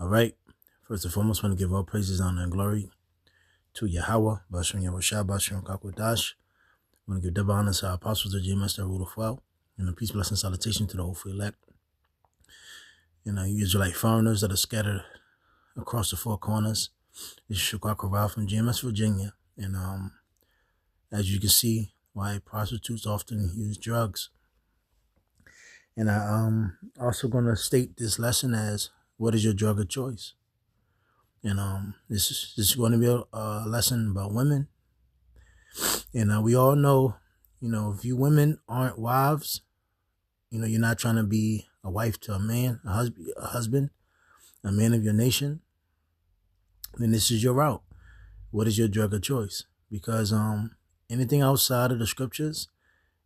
All right. First and foremost, I want to give all praises, honor, and glory to Yahweh, Bashem Yahushua, Bashem Kakwadash. I want to give double honors to our apostles, the J Master Rule of Well, and a peace, blessing, salutation to the hopeful elect, you Israelite foreigners that are scattered across the four corners. This is Shukar Corral from GMS, Virginia. And as you can see, why prostitutes often use drugs. And I also going to state this lesson as, what is your drug of choice? And this is going to be a lesson about women. And we all know, if you women aren't wives, you're not trying to be a wife to a man, a husband, a man of your nation, then this is your route. What is your drug of choice? Because anything outside of the scriptures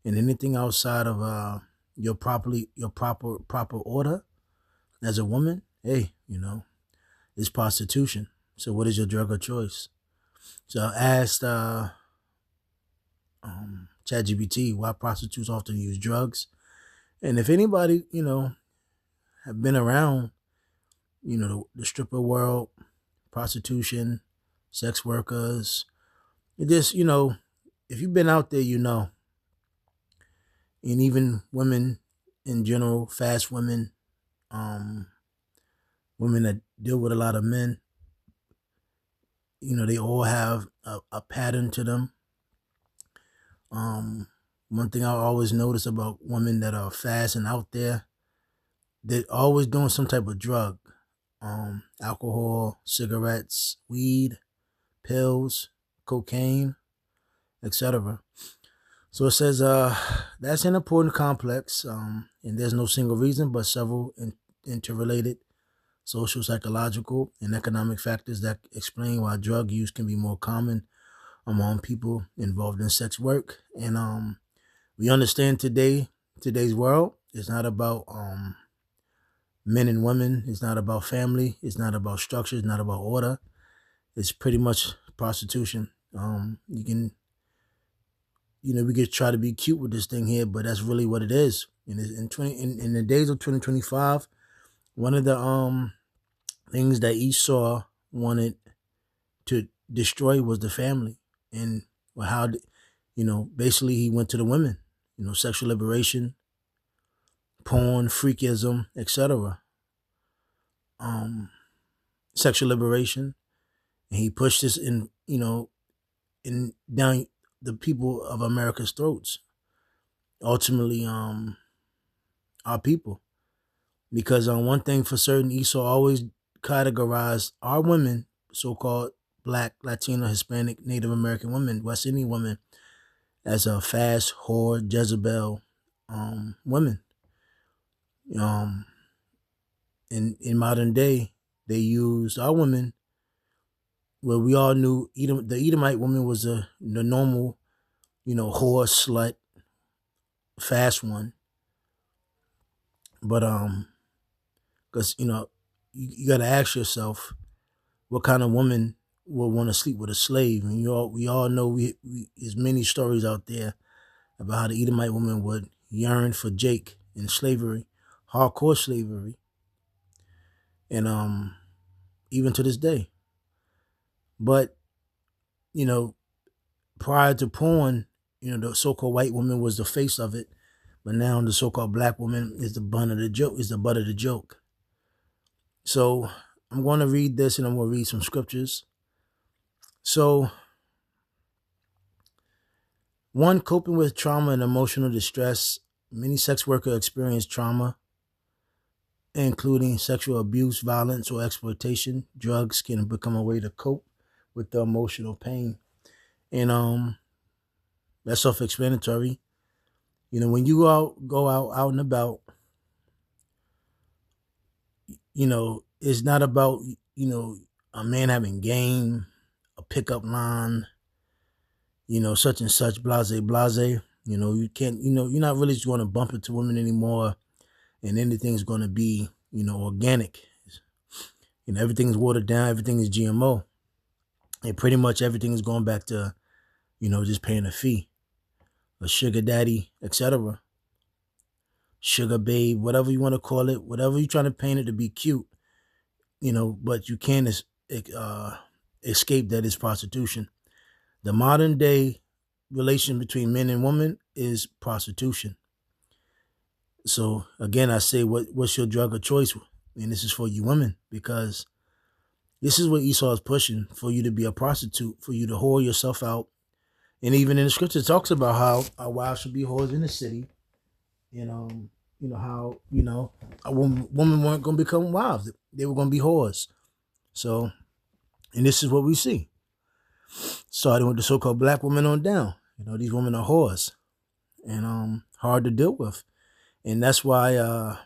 and anything outside of your proper order as a woman, hey, is prostitution. So what is your drug of choice? So I asked ChatGPT why prostitutes often use drugs. And if anybody, have been around, the stripper world, prostitution, sex workers, it just, if you've been out there, and even women in general, fast women, women that deal with a lot of men, they all have a pattern to them. One thing I always notice about women that are fast and out there, they're always doing some type of drug. Alcohol, cigarettes, weed, pills, cocaine, etc. So it says that's an important complex, and there's no single reason, but several interrelated social, psychological, and economic factors that explain why drug use can be more common among people involved in sex work. And we understand today's world is not about men and women. It's not about family. It's not about structure. It's not about order. It's pretty much prostitution. We can try to be cute with this thing here, but that's really what it is. In the days of 2025, one of the things that Esau wanted to destroy was the family, and how basically he went to the women, sexual liberation, porn, freakism, etc. Sexual liberation, and he pushed this in down the people of America's throats. Ultimately, our people, because one thing for certain, Esau always categorized our women, so-called Black, Latino, Hispanic, Native American women, West Indian women, as a fast, whore, Jezebel women. In modern day, they used our women, where we all knew the Edomite woman was the normal, whore, slut, fast one. But because you got to ask yourself, what kind of woman will want to sleep with a slave? And we all know there's many stories out there about how the Edomite woman would yearn for Jake in slavery, hardcore slavery, and even to this day. But prior to porn, the so-called white woman was the face of it, but now the so-called black woman is the butt of the joke. So I'm going to read this, and I'm going to read some scriptures. So, one, coping with trauma and emotional distress. Many sex workers experience trauma, including sexual abuse, violence, or exploitation. Drugs can become a way to cope with the emotional pain. And that's self-explanatory. When you go out and about, it's not about, a man having game, a pickup line, such and such, blase. You can't, you're not really just going to bump into women anymore, and anything's going to be, organic. Everything's watered down, everything is GMO. And pretty much everything is going back to, just paying a fee. A sugar daddy, etc. Sugar babe, whatever you want to call it, whatever you're trying to paint it to be cute. but you can't escape that it's prostitution. The modern day relation between men and women is prostitution. So again, I say, what's your drug of choice? And this is for you women, because this is what Esau is pushing, for you to be a prostitute, for you to whore yourself out. And even in the scripture, it talks about how our wives should be whores in the city. And how a woman weren't going to become wives; they were going to be whores. So, and this is what we see. Starting with the so-called black women on down. These women are whores, and hard to deal with. And that's why, at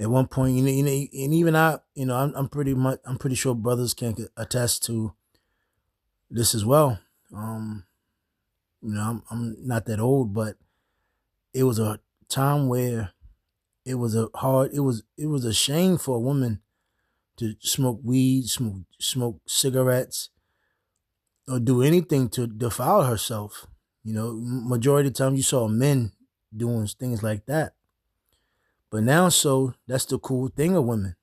one point, and even I'm pretty sure brothers can attest to this as well. I'm not that old, but it was a time where it was a shame for a woman to smoke weed, smoke cigarettes, or do anything to defile herself. Majority of the time you saw men doing things like that. But now, so that's the cool thing of women.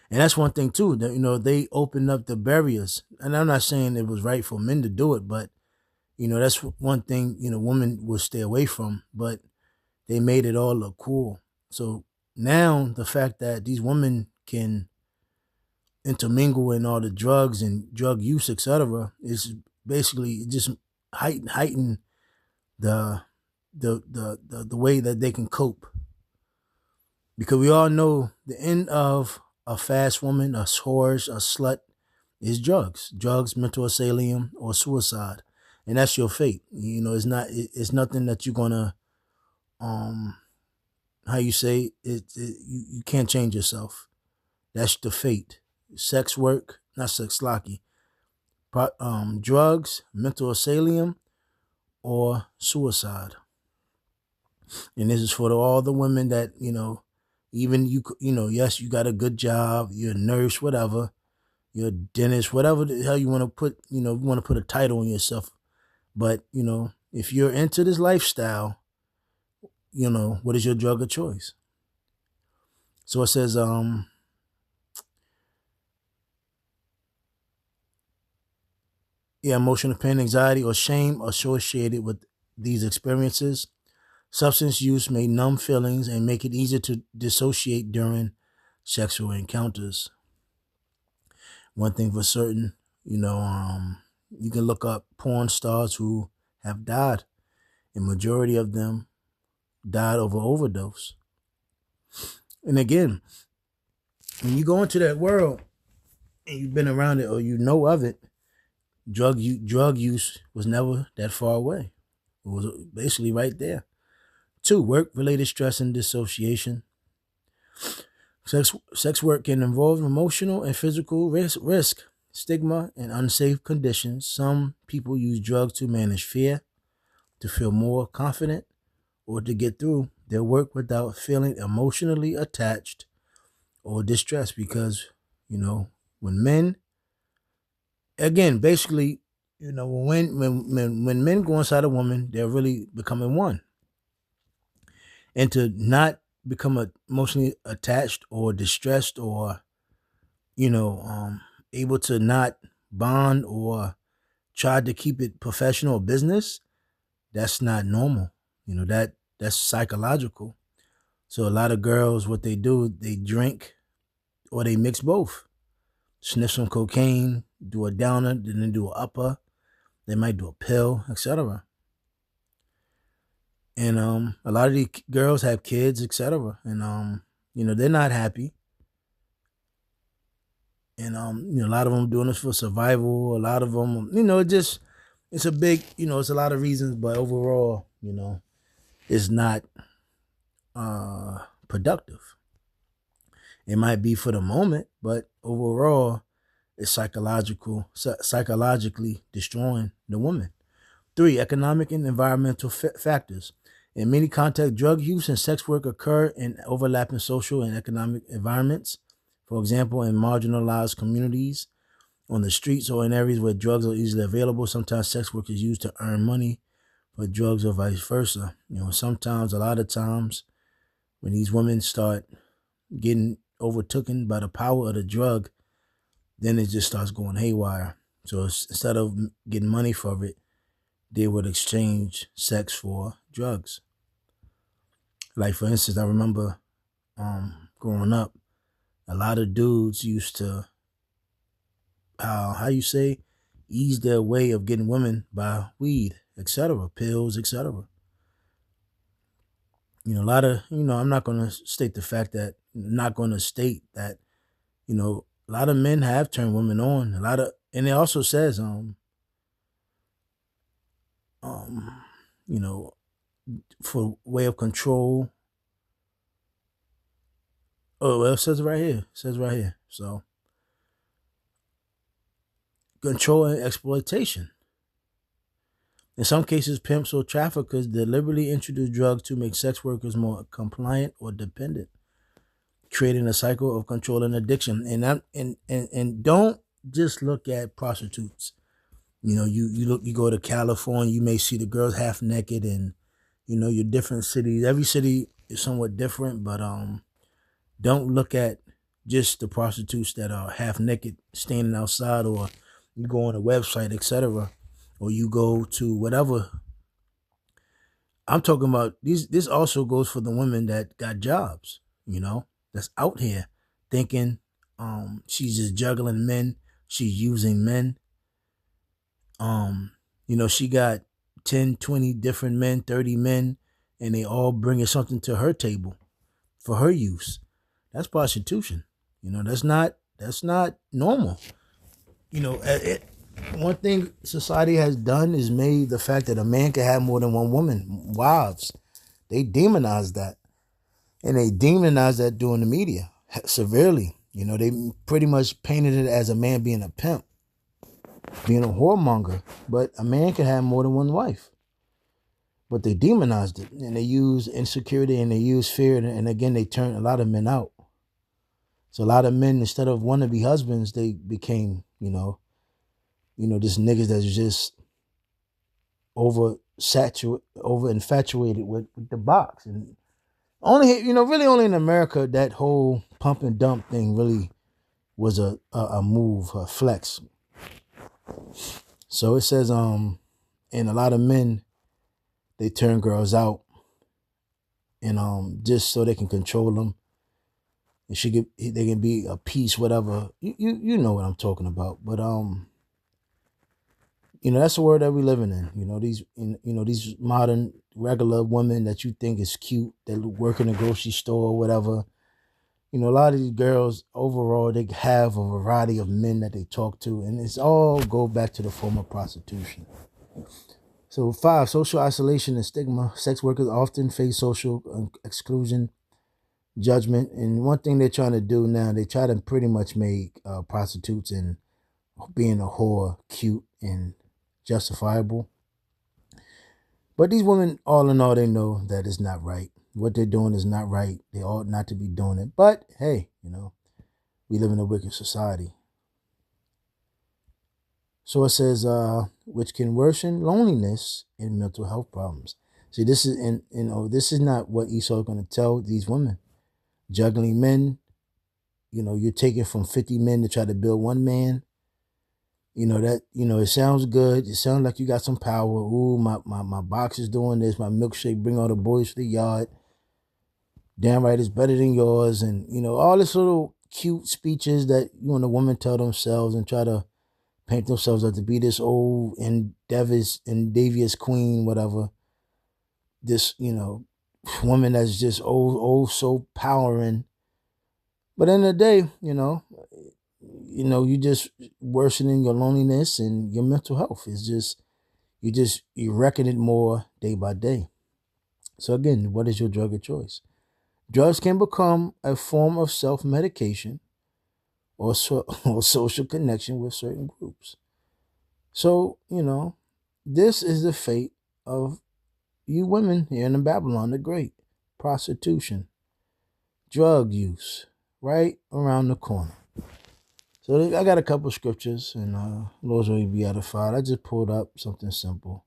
And that's one thing too, that, they opened up the barriers. And I'm not saying it was right for men to do it, but, that's one thing, women will stay away from, but they made it all look cool. So now the fact that these women can intermingle in all the drugs and drug use, etc., is basically just heighten the way that they can cope. Because we all know the end of a fast woman, a whore, a slut, is drugs, mental asylum, or suicide, and that's your fate. It's nothing that you're gonna, how you say it, you can't change yourself. That's the fate. Sex work, not sex slocky. Drugs, mental asylum, or suicide. And this is for all the women that, even yes, you got a good job, you're a nurse, whatever, you're a dentist, whatever the hell you want to put, you want to put a title on yourself. But, if you're into this lifestyle, what is your drug of choice? So it says, emotional pain, anxiety, or shame associated with these experiences. Substance use may numb feelings and make it easier to dissociate during sexual encounters. One thing for certain, you can look up porn stars who have died, and majority of them died over overdose. And again, when you go into that world and you've been around it or you know of it, drug use was never that far away. It was basically right there. 2, work-related stress and dissociation. Sex work can involve emotional and physical risk, stigma, and unsafe conditions. Some people use drugs to manage fear, to feel more confident, or to get through their work without feeling emotionally attached or distressed. Because, when men, again, basically, when men go inside a woman, they're really becoming one. And to not become emotionally attached or distressed or, able to not bond or try to keep it professional or business, that's not normal. That's psychological. So a lot of girls, what they do, they drink or they mix both. Sniff some cocaine, do a downer, then they do an upper. They might do a pill, etc. And a lot of these girls have kids, etc. And they're not happy. And a lot of them doing this for survival. A lot of them, it's a big, it's a lot of reasons, but overall, it's not productive. It might be for the moment, but overall, it's psychologically destroying the woman. 3, economic and environmental factors. In many contexts, drug use and sex work occur in overlapping social and economic environments. For example, in marginalized communities, on the streets, or in areas where drugs are easily available, sometimes sex work is used to earn money for drugs or vice versa. Sometimes, a lot of times, When these women start getting overtaken by the power of the drug, then it just starts going haywire. So instead of getting money for it, they would exchange sex for drugs. Like, for instance, I remember growing up, a lot of dudes used to, how you say, ease their way of getting women by weed, etc., pills, etc. A lot of, I'm not going to state the fact that, not going to state that, a lot of men have turned women on. And it also says, for way of control. Oh, well, it says right here. It says right here. So, control and exploitation. In some cases, pimps or traffickers deliberately introduce drugs to make sex workers more compliant or dependent, creating a cycle of control and addiction. And don't just look at prostitutes. You go to California, you may see the girls half naked, and your different cities. Every city is somewhat different, but don't look at just the prostitutes that are half naked standing outside, or you go on a website, etc., or you go to whatever. I'm talking about these. This also goes for the women that got jobs, that's out here thinking she's just juggling men, she's using men. She got 10, 20 different men, 30 men, and they all bringing something to her table for her use. That's prostitution. That's not normal. One thing society has done is made the fact that a man can have more than one woman, wives. They demonize that. And they demonize that during the media severely. They pretty much painted it as a man being a pimp, being a whoremonger. But a man can have more than one wife. But they demonized it. And they use insecurity and they use fear. And again, they turned a lot of men out. So a lot of men, instead of wanting to be husbands, they became, just niggas that's just over infatuated with the box. And really only in America that whole pump and dump thing really was a move, a flex. So it says, and a lot of men, they turn girls out, and just so they can control them. And they can be a piece, whatever. You know what I'm talking about. But that's the world that we're living in. These modern regular women that you think is cute, that work in a grocery store or whatever. A lot of these girls overall, they have a variety of men that they talk to, and it's all go back to the form of prostitution. So 5, social isolation and stigma. Sex workers often face social exclusion, judgment, and one thing they're trying to do now, they try to pretty much make prostitutes and being a whore cute and justifiable. But these women, all in all, they know that it's not right. What they're doing is not right. They ought not to be doing it. But hey, we live in a wicked society. So it says, which can worsen loneliness and mental health problems. See, this is not what Esau is going to tell these women. Juggling men, you're taking from 50 men to try to build one man. It sounds good. It sounds like you got some power. Ooh, my box is doing this. My milkshake bring all the boys to the yard. Damn right, it's better than yours. And, all this little cute speeches that you and the women tell themselves and try to paint themselves up to be this old endeavious queen, whatever. This, woman that's just old, so powering. But in the day, you just worsening your loneliness and your mental health. It's just, you reckon it more day by day. So again, what is your drug of choice? Drugs can become a form of self-medication or social connection with certain groups. So, this is the fate of you women here in Babylon the Great. Prostitution, drug use, right around the corner. So I got a couple scriptures, and Lord's will be edified. I just pulled up something simple.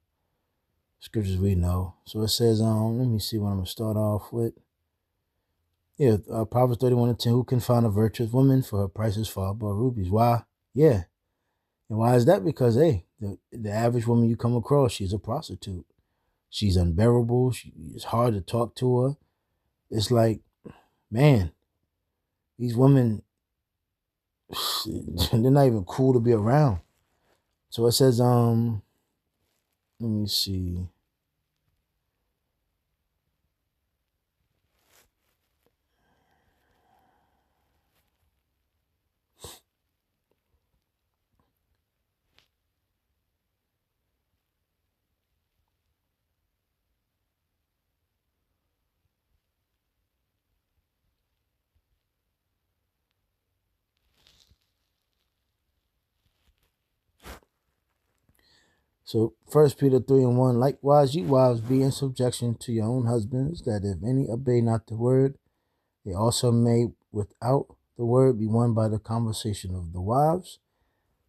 Scriptures we know. So it says, let me see what I'm going to start off with. Yeah, Proverbs 31:10. Who can find a virtuous woman? For her price is far above rubies. Why? Yeah. And why is that? Because, hey, the average woman you come across, she's a prostitute. She's unbearable. It's hard to talk to her. It's like, man, these women, they're not even cool to be around. So it says, let me see. So 1 Peter 3:1. Likewise, you wives, be in subjection to your own husbands, that if any obey not the word, they also may without the word be won by the conversation of the wives.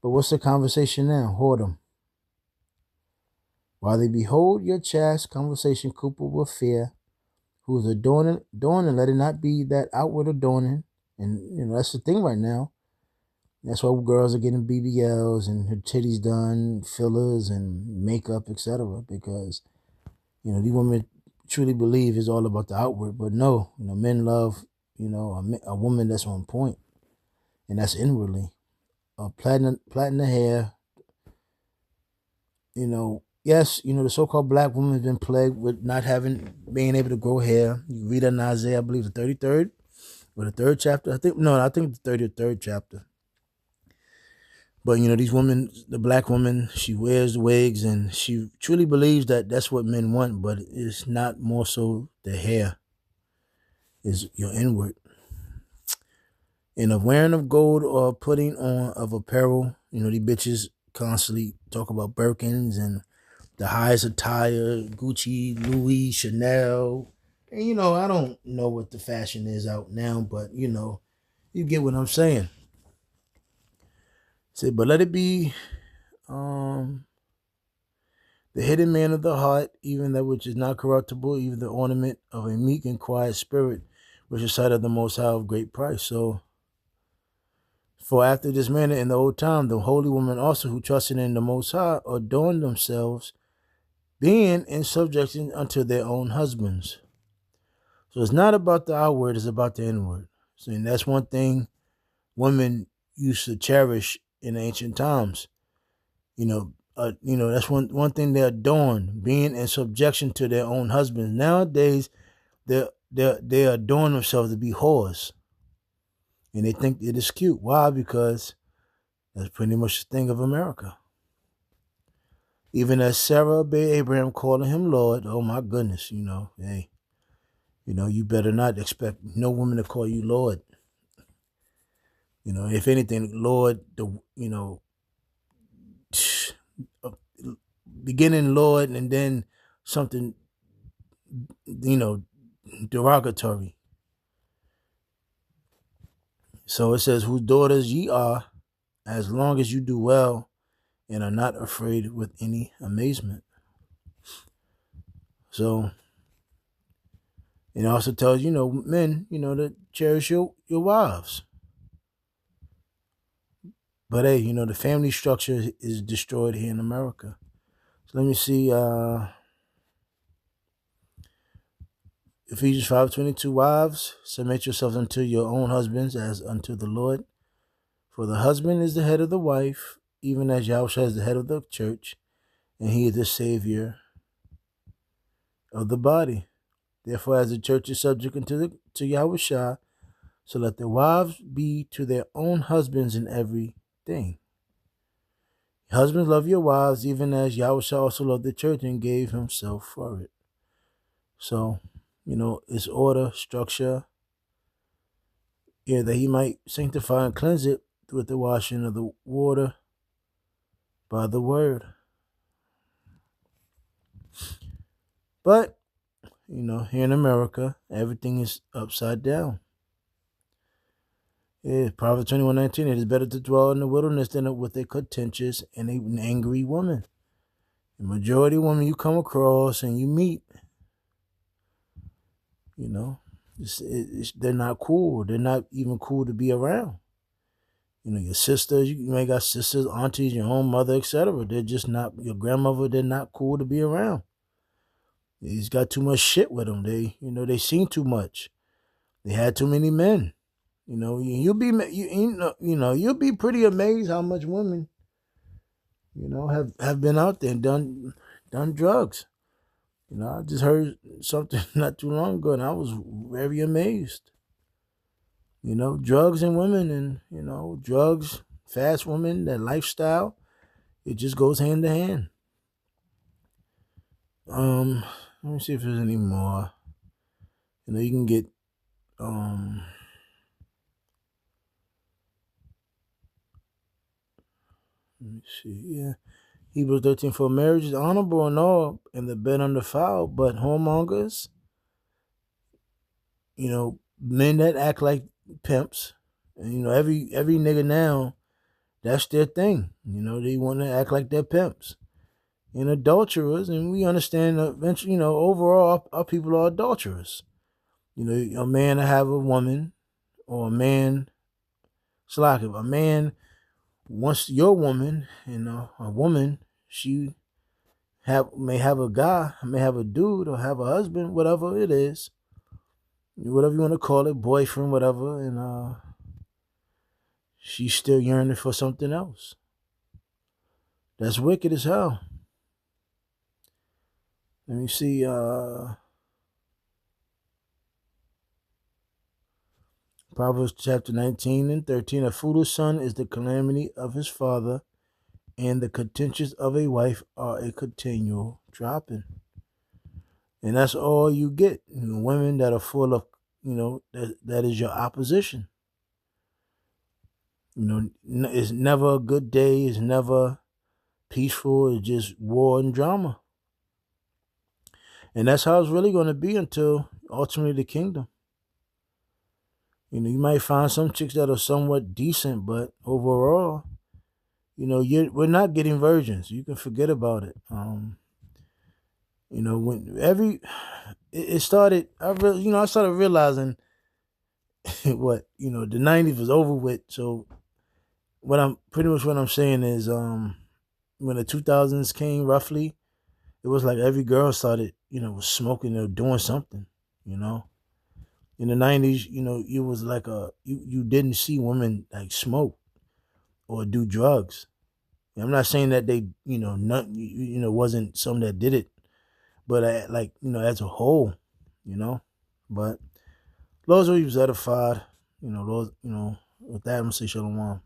But what's the conversation now? Whoredom. While they behold your chaste conversation coupled with fear, who is adorning, let it not be that outward adorning. And that's the thing right now. That's why girls are getting BBLs and her titties done, fillers and makeup, etc. Because these women truly believe it's all about the outward. But no, men love a woman that's on point, and that's inwardly. Plaiting the hair. Yes, the so-called black woman has been plagued with not being able to grow hair. You read in Isaiah, I believe the 33rd or the 3rd chapter. I think the 33rd chapter. But these women, the black woman, she wears wigs and she truly believes that that's what men want, but it's not more so the hair, is your inward. And of wearing of gold or putting on of apparel, these bitches constantly talk about Birkins and the highest attire, Gucci, Louis, Chanel. And I don't know what the fashion is out now, but you get what I'm saying. Say, but let it be the hidden man of the heart, even that which is not corruptible, even the ornament of a meek and quiet spirit, which is sight of the Most High of great price. So, for after this manner in the old time, the holy women also who trusted in the Most High adorned themselves, being in subjection unto their own husbands. So it's not about the outward, it's about the inward. So, and that's one thing women used to cherish in ancient times. That's one thing they adorn, being in subjection to their own husbands. Nowadays, they adorn themselves to be whores, and they think it is cute. Why? Because that's pretty much the thing of America. Even as Sarah obeyed Abraham, calling him Lord. Oh my goodness, hey, you better not expect no woman to call you Lord. If anything, Lord, beginning Lord and then something, derogatory. So it says, whose daughters ye are, as long as you do well and are not afraid with any amazement. So it also tells, men, to cherish your wives. But hey, the family structure is destroyed here in America. So let me see, Ephesians 5:22, wives, submit yourselves unto your own husbands as unto the Lord. For the husband is the head of the wife, even as Yahushua is the head of the church, and he is the Savior of the body. Therefore, as the church is subject to Yahushua, so let the wives be to their own husbands in everything. Husbands, love your wives, even as Yahushua also loved the church and gave himself for it. So, it's order, structure, that he might sanctify and cleanse it with the washing of the water by the word. But, here in America, everything is upside down. Yeah, Proverbs 21:19, it is better to dwell in the wilderness than with a contentious and an angry woman. The majority of women you come across and you meet, they're not cool. They're not even cool to be around. You know, your sisters, you may got sisters, aunties, your own mother, etc. They're just not, your grandmother, they're not cool to be around. He's got too much shit with them. They seen too much. They had too many men. You'll be pretty amazed how much women, have been out there and done drugs. I just heard something not too long ago, and I was very amazed. Drugs and women, and drugs, fast women, that lifestyle, it just goes hand to hand. Let me see if there's any more. You can get let me see. Yeah. Hebrews 13, for marriage is honorable and all, and the bed undefiled, but whoremongers, men that act like pimps, and every nigga now, that's their thing. They want to act like they're pimps. And adulterers, and we understand eventually, overall our people are adulterers. A man to have a woman, or a man, it's like if a man wants your woman, a woman, she may have a guy, may have a dude, or have a husband, whatever it is, whatever you want to call it, boyfriend, whatever, and she's still yearning for something else. That's wicked as hell. Let me see. Proverbs chapter 19 and 13. A foolish son is the calamity of his father, and the contentions of a wife are a continual dropping. And that's all you get. Women that are full of, that is your opposition. It's never a good day. It's never peaceful. It's just war and drama. And that's how it's really going to be until ultimately the kingdom. You might find some chicks that are somewhat decent, but overall, we're not getting virgins. You can forget about it. When it started, I started realizing what, the 90s was over with. So what I'm saying is, when the 2000s came roughly, it was like every girl started, was smoking or doing something, In the 90s, it was like you didn't see women like smoke or do drugs. I'm not saying that they, wasn't some that did it, but as a whole, but Lord's will was edified, Lord, with that, I'm going to say shalom.